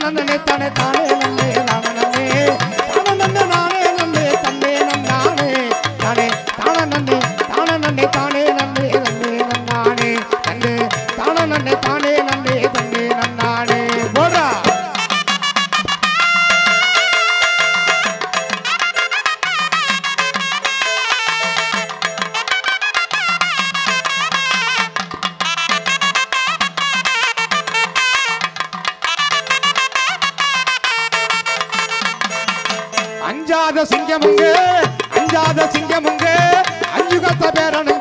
நன்னே தானே தானே நன்னே நானே நன்னே தானே நன்னே நானே நன்னே தன்னே நன்னானே தானே தானே நன்னே தானே நன்னே நன்னே நன்னானே தன்னே தானே நன்னே தானே நன்னே தன்னே நன்னானே போடா அஞ்சாத சிங்கமுங்க அஞ்சுகத்த பேரனு